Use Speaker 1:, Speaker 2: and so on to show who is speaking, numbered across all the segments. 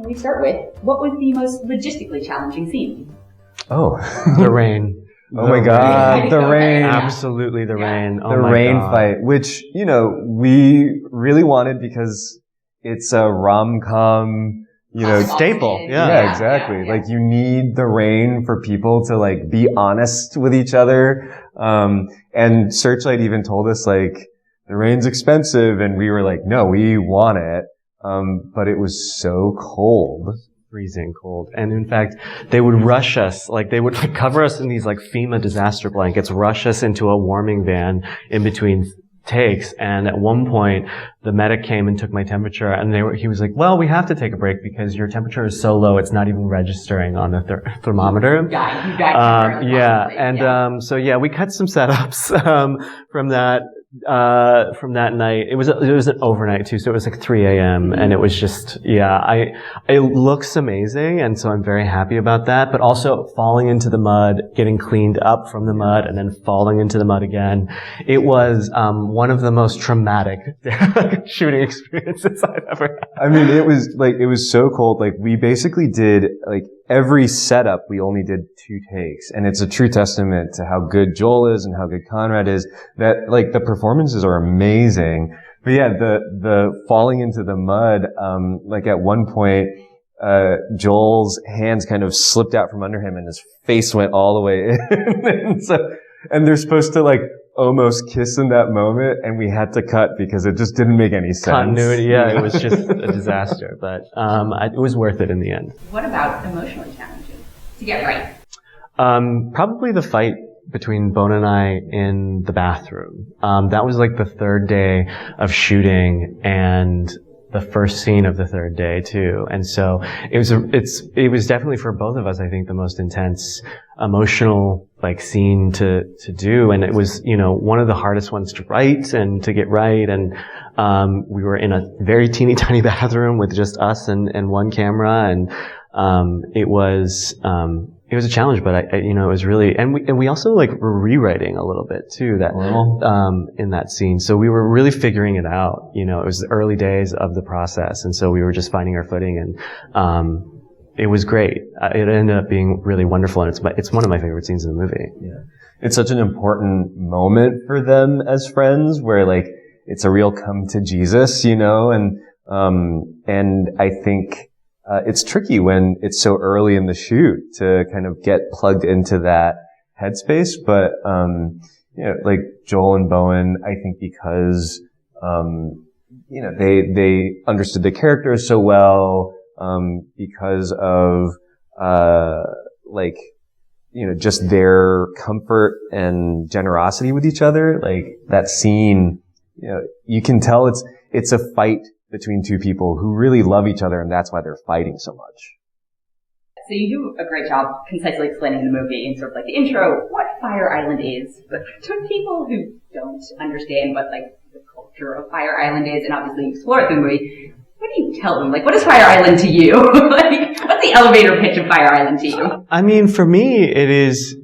Speaker 1: we start with, what was the most logistically challenging scene?
Speaker 2: Oh.
Speaker 3: The rain.
Speaker 2: Oh my God, the rain.
Speaker 3: Absolutely the rain. Oh
Speaker 2: the
Speaker 3: my
Speaker 2: rain
Speaker 3: God.
Speaker 2: fight, which, we really wanted because it's a rom-com,
Speaker 3: staple.
Speaker 2: Yeah, exactly.
Speaker 1: Yeah.
Speaker 2: Like, you need the rain for people to, like, be honest with each other. And Searchlight even told us, like, the rain's expensive, and we were like, no, we want it. But it was so cold.
Speaker 3: Freezing cold. And in fact, they would rush us, like they would cover us in these like FEMA disaster blankets, rush us into a warming van in between takes. And at one point, the medic came and took my temperature, and he was like, well, we have to take a break because your temperature is so low, it's not even registering on the thermometer. We cut some setups, from that night. It was an overnight too, so it was like 3 a.m. and it was just, it looks amazing, and so I'm very happy about that, but also falling into the mud, getting cleaned up from the mud, and then falling into the mud again. It was, one of the most traumatic shooting experiences I've ever had.
Speaker 2: I mean, it was so cold. Like, we basically did, like, every setup, we only did 2 takes. And it's a true testament to how good Joel is and how good Conrad is, that, like, the performances are amazing. But yeah, the falling into the mud, like, at one point, Joel's hands kind of slipped out from under him and his face went all the way in. and they're supposed to, like, almost kiss in that moment, and we had to cut because it just didn't make any sense.
Speaker 3: Continuity, it was just a disaster, but it was worth it in the end.
Speaker 1: What about emotionally challenging to get right?
Speaker 3: Probably the fight between Bowen and I in the bathroom. That was like the 3rd day of shooting and the first scene of the 3rd day too. And so it was definitely for both of us, I think, the most intense emotional like scene to do. And it was, one of the hardest ones to write and to get right. And, we were in a very teeny tiny bathroom with just us and one camera. And, it was a challenge, but it was really, and we also like were rewriting a little bit too, in that scene. So we were really figuring it out. It was the early days of the process. And so we were just finding our footing, and, it was great. It ended up being really wonderful, and it's one of my favorite scenes in the movie.
Speaker 2: Yeah. It's such an important moment for them as friends, where like it's a real come to Jesus, and I think it's tricky when it's so early in the shoot to kind of get plugged into that headspace. But like Joel and Bowen, I think because they understood the characters so well. Because of, just their comfort and generosity with each other. Like, that scene, you can tell it's a fight between 2 people who really love each other, and that's why they're fighting so much.
Speaker 1: So you do a great job concisely explaining the movie in sort of like the intro, what Fire Island is. But to people who don't understand what like the culture of Fire Island is, and obviously explore it through the movie, what do you tell them? Like, what is Fire Island to you? Like, what's the elevator pitch of Fire Island to you?
Speaker 3: I mean, for me, it is,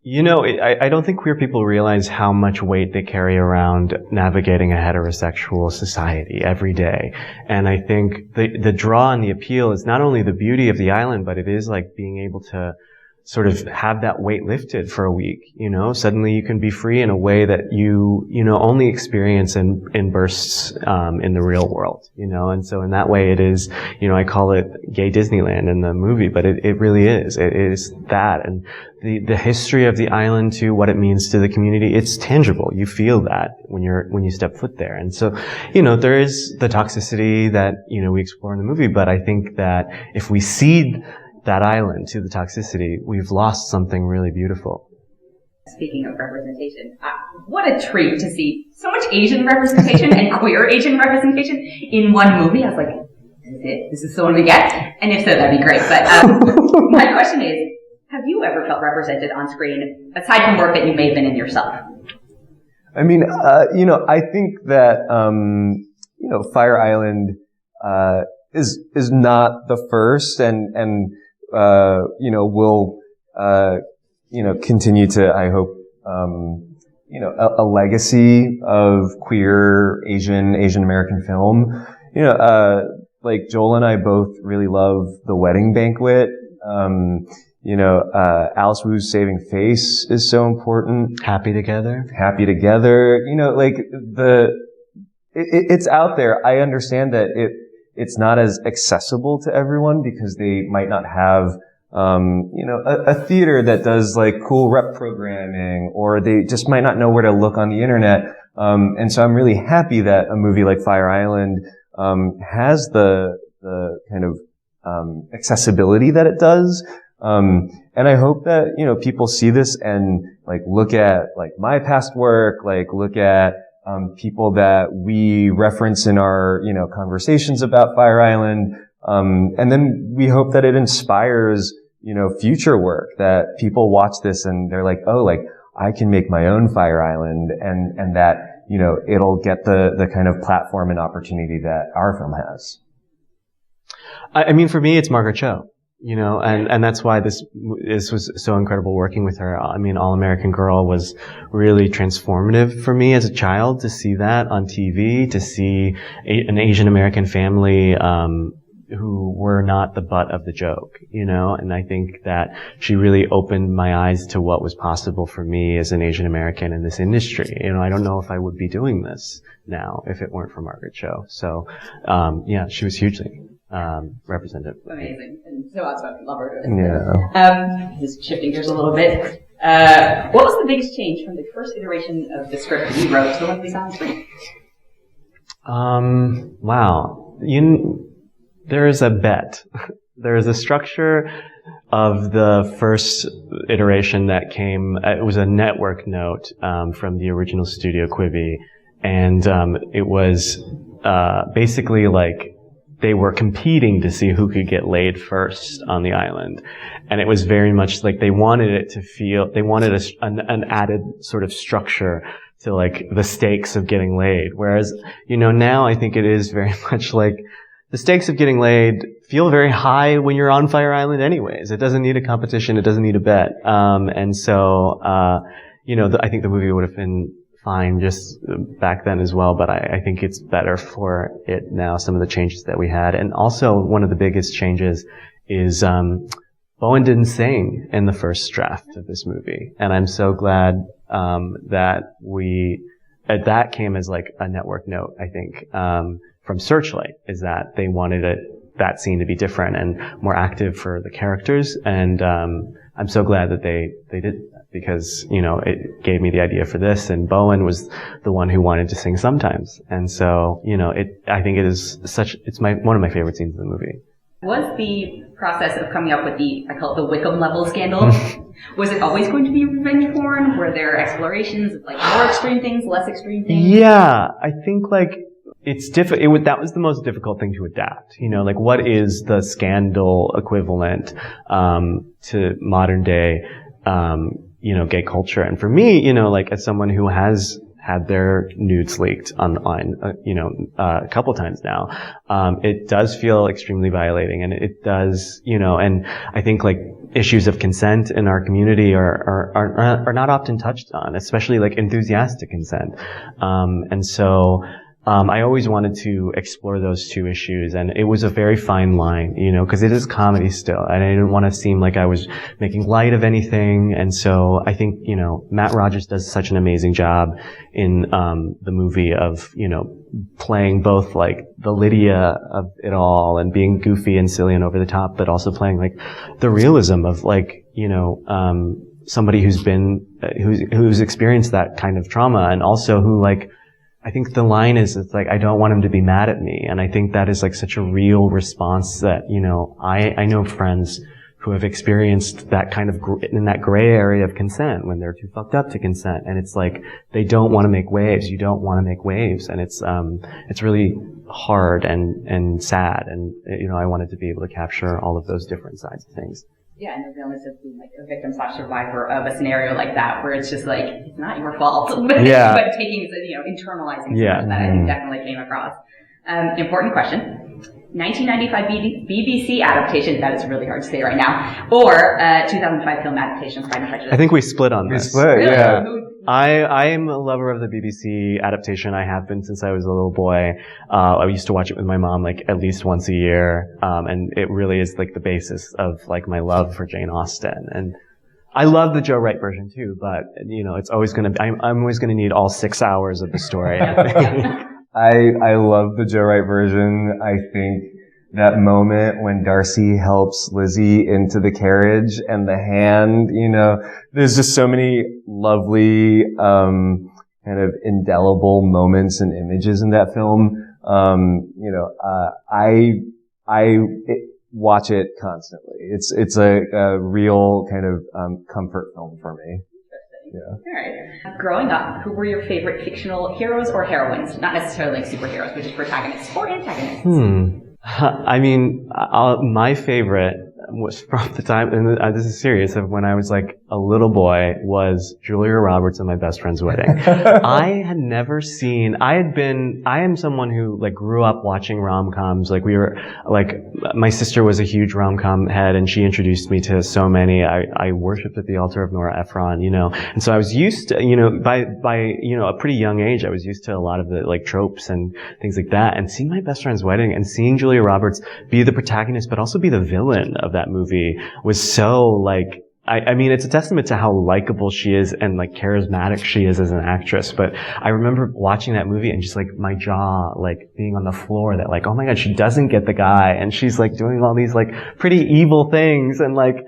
Speaker 3: I don't think queer people realize how much weight they carry around navigating a heterosexual society every day. And I think the draw and the appeal is not only the beauty of the island, but it is like being able to sort of have that weight lifted for a week, suddenly you can be free in a way that you only experience in bursts, in the real world, and so in that way it is, I call it gay Disneyland in the movie, but it really is. It is that. And the history of the island too, what it means to the community, it's tangible. You feel that when you step foot there. And so, there is the toxicity that, we explore in the movie, but I think that if we cede that island to the toxicity, we've lost something really beautiful.
Speaker 1: Speaking of representation, what a treat to see so much Asian representation and queer Asian representation in one movie. I was like, this is it? This is the one we get? And if so, that'd be great. But my question is, have you ever felt represented on screen, aside from work that you may have been in yourself?
Speaker 2: I mean, I think that, Fire Island is not the first, and will, continue to, I hope, a legacy of queer Asian American film. like Joel and I both really love The Wedding Banquet. Alice Wu's Saving Face is so important.
Speaker 3: Happy Together.
Speaker 2: Like it's out there. I understand that it's not as accessible to everyone because they might not have, a theater that does like cool rep programming, or they just might not know where to look on the internet. And so I'm really happy that a movie like Fire Island, has the kind of, accessibility that it does. And I hope that, people see this and like look at like my past work, like look at, people that we reference in our, conversations about Fire Island. And then we hope that it inspires, future work, that people watch this and they're like, oh, like I can make my own Fire Island, and that, it'll get the kind of platform and opportunity that our film has.
Speaker 3: I mean, for me, it's Margaret Cho. And that's why this was so incredible working with her. I mean, All American Girl was really transformative for me as a child, to see that on TV, to see an Asian American family, who were not the butt of the joke, and I think that she really opened my eyes to what was possible for me as an Asian American in this industry. I don't know if I would be doing this now if it weren't for Margaret Cho. So, she was hugely representative.
Speaker 1: Amazing. And so outspoken. Love her.
Speaker 2: Yeah.
Speaker 1: Just shifting gears a little bit. What was the biggest change from the first iteration of the script that you wrote to the one we saw on screen?
Speaker 3: Wow. There is a bet. There is a structure of the first iteration that came, it was a network note, from the original studio Quibi. And, it was, basically like, they were competing to see who could get laid first on the island. And it was very much like they wanted it to feel, they wanted an added sort of structure to like the stakes of getting laid. Whereas, now I think it is very much like the stakes of getting laid feel very high when you're on Fire Island anyways. It doesn't need a competition. It doesn't need a bet. And so, I think the movie would have been fine just back then as well, but I think it's better for it now, some of the changes that we had. And also, one of the biggest changes is Bowen didn't sing in the first draft of this movie. And I'm so glad that came as like a network note, I think, from Searchlight, is that they wanted that scene to be different and more active for the characters. And I'm so glad that they did that, because, it gave me the idea for this, and Bowen was the one who wanted to sing sometimes. And so, I think it's one of my favorite scenes in the movie.
Speaker 1: Was the process of coming up with I call it the Wickham level scandal, was it always going to be revenge porn? Were there explorations of like more extreme things, less extreme things?
Speaker 3: Yeah, I think like it's difficult. That was the most difficult thing to adapt. Like what is the scandal equivalent to modern day gay culture? And for me, like as someone who has had their nudes leaked online, a couple times now, it does feel extremely violating, and it does, and I think like issues of consent in our community are not often touched on, especially like enthusiastic consent. And so, I always wanted to explore those two issues, and it was a very fine line, because it is comedy still, and I didn't want to seem like I was making light of anything. And so I think, Matt Rogers does such an amazing job in the movie of, playing both like the Lydia of it all and being goofy and silly and over the top, but also playing like the realism of like, somebody who's experienced that kind of trauma, and also who like, I think the line is, it's like, I don't want him to be mad at me. And I think that is like such a real response that, I know friends who have experienced that kind of, in that gray area of consent, when they're too fucked up to consent. And it's like, they don't want to make waves. You don't want to make waves. And it's really hard and sad. And, I wanted to be able to capture all of those different sides of things.
Speaker 1: Yeah, and the realness of being like a victim/survivor of a scenario like that, where it's just like, it's not your fault, but taking, internalizing that I think definitely came across. Important question. 1995 BBC adaptation, that is really hard to say right now, or 2005 film adaptation of Pride and Prejudice.
Speaker 3: I think we split on this.
Speaker 2: We split,
Speaker 1: really?
Speaker 2: yeah.
Speaker 3: I am a lover of the BBC adaptation. I have been since I was a little boy. I used to watch it with my mom like at least once a year. And it really is like the basis of like my love for Jane Austen. And I love the Joe Wright version too, but you know, it's always gonna, I'm always gonna need all 6 hours of the story. I think.
Speaker 2: I love the Joe Wright version. I think that moment when Darcy helps Lizzie into the carriage and the hand, you know, there's just so many lovely, kind of indelible moments and images in that film. You know, I watch it constantly. It's a real kind of, comfort film for me. Yeah.
Speaker 1: All right. Growing up, who were your favorite fictional heroes or heroines? Not necessarily like superheroes, but just protagonists or antagonists.
Speaker 3: I mean, my favorite was from the time, and this is serious, of when I was like a little boy, was Julia Roberts at my best friend's wedding. I had never seen, I am someone who like grew up watching rom-coms. Like my sister was a huge rom-com head and she introduced me to so many. I worshipped at the altar of Nora Ephron, you know, and so I was used to, you know, by, you know, a pretty young age, I was used to a lot of the like tropes and things like that. And seeing my best friend's wedding and seeing Julia Roberts be the protagonist, but also be the villain of that movie was so like, I mean, it's a testament to how likable she is and like charismatic she is as an actress. But I remember watching that movie and just like my jaw like being on the floor that like, oh my God, she doesn't get the guy. And she's like doing all these like pretty evil things. And like,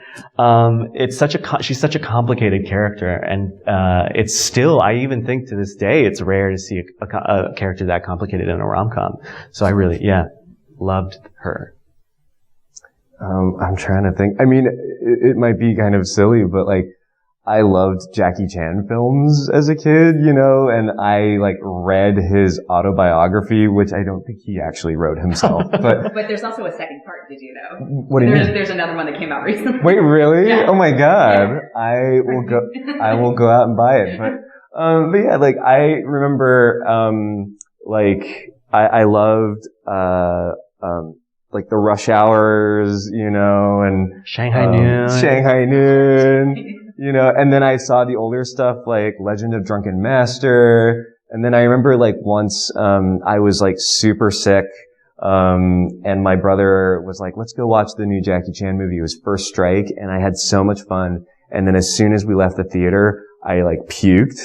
Speaker 3: she's such a complicated character. And, it's still, I even think to this day, it's rare to see a character that complicated in a rom-com. So I really, loved her.
Speaker 2: I'm trying to think. I mean, it might be kind of silly, but like, I loved Jackie Chan films as a kid, you know, and I like read his autobiography, which I don't think he actually wrote himself, but.
Speaker 1: But there's also a second part, did you know?
Speaker 2: What do you mean?
Speaker 1: There's another one that came out recently.
Speaker 2: Wait, really?
Speaker 1: Yeah.
Speaker 2: Oh my God.
Speaker 1: Yeah.
Speaker 2: I will go out and buy it. But yeah, like I remember, I loved, like the Rush Hours, you know, and
Speaker 3: Shanghai
Speaker 2: Noon, you know, and then I saw the older stuff like Legend of Drunken Master, and then I remember like once I was like super sick, and my brother was like, let's go watch the new Jackie Chan movie. It was First Strike, and I had so much fun, and then as soon as we left the theater, I like puked.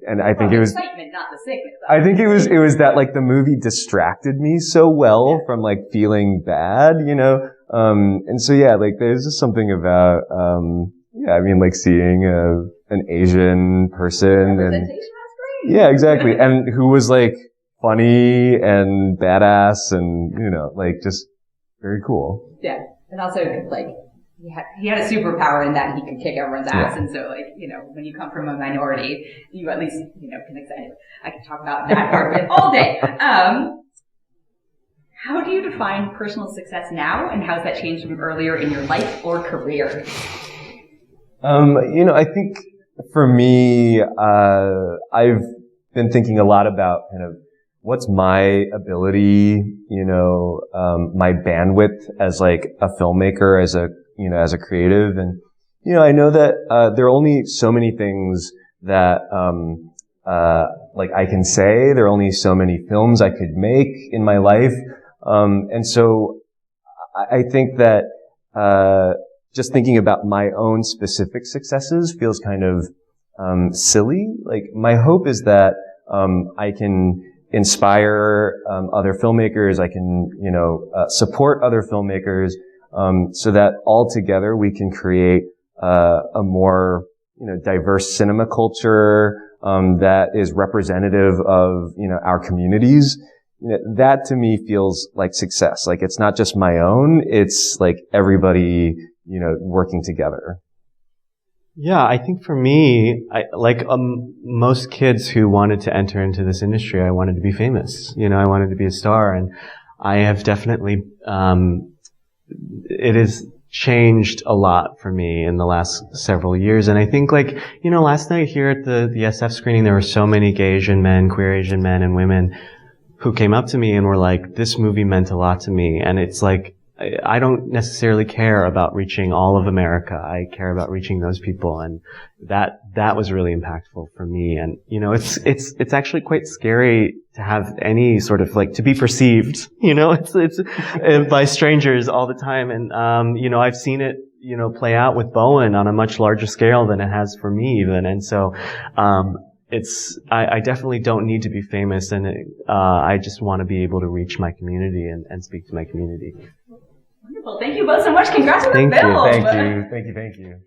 Speaker 2: And I think it was
Speaker 1: excitement, not the sickness.
Speaker 2: I think it was that like the movie distracted me so well from like feeling bad, you know. And so yeah, like there's just something about I mean like seeing an Asian person and yeah, exactly. And who was like funny and badass and, you know, like just very cool.
Speaker 1: Yeah. And also like he had a superpower in that he could kick everyone's ass, and so like, you know, when you come from a minority, you at least, you know, can excite it. I can talk about that part of it all day. How do you define personal success now, and how has that changed from earlier in your life or career?
Speaker 2: You know, I think for me, I've been thinking a lot about kind of what's my ability, you know, my bandwidth as like a filmmaker, as a creative. And, you know, I know that, there are only so many things that, like I can say. There are only so many films I could make in my life. And so I think that, just thinking about my own specific successes feels kind of, silly. Like my hope is that, I can inspire, other filmmakers. I can, you know, support other filmmakers. So that all together we can create a more, you know, diverse cinema culture that is representative of, you know, our communities. You know, that to me feels like success. Like it's not just my own; it's like everybody, you know, working together.
Speaker 3: Yeah, I think for me, most kids who wanted to enter into this industry, I wanted to be famous. You know, I wanted to be a star, and I have definitely. It has changed a lot for me in the last several years. And I think like, you know, last night here at the SF screening, there were so many gay Asian men, queer Asian men and women who came up to me and were like, this movie meant a lot to me. And it's like, I don't necessarily care about reaching all of America. I care about reaching those people, and that was really impactful for me. And it's actually quite scary to have any sort of to be perceived. It's by strangers all the time. And I've seen it play out with Bowen on a much larger scale than it has for me even. And so I definitely don't need to be famous, and I just want to be able to reach my community and speak to my community.
Speaker 1: Wonderful. Thank you both so much. Congrats on the film.
Speaker 2: Thank you.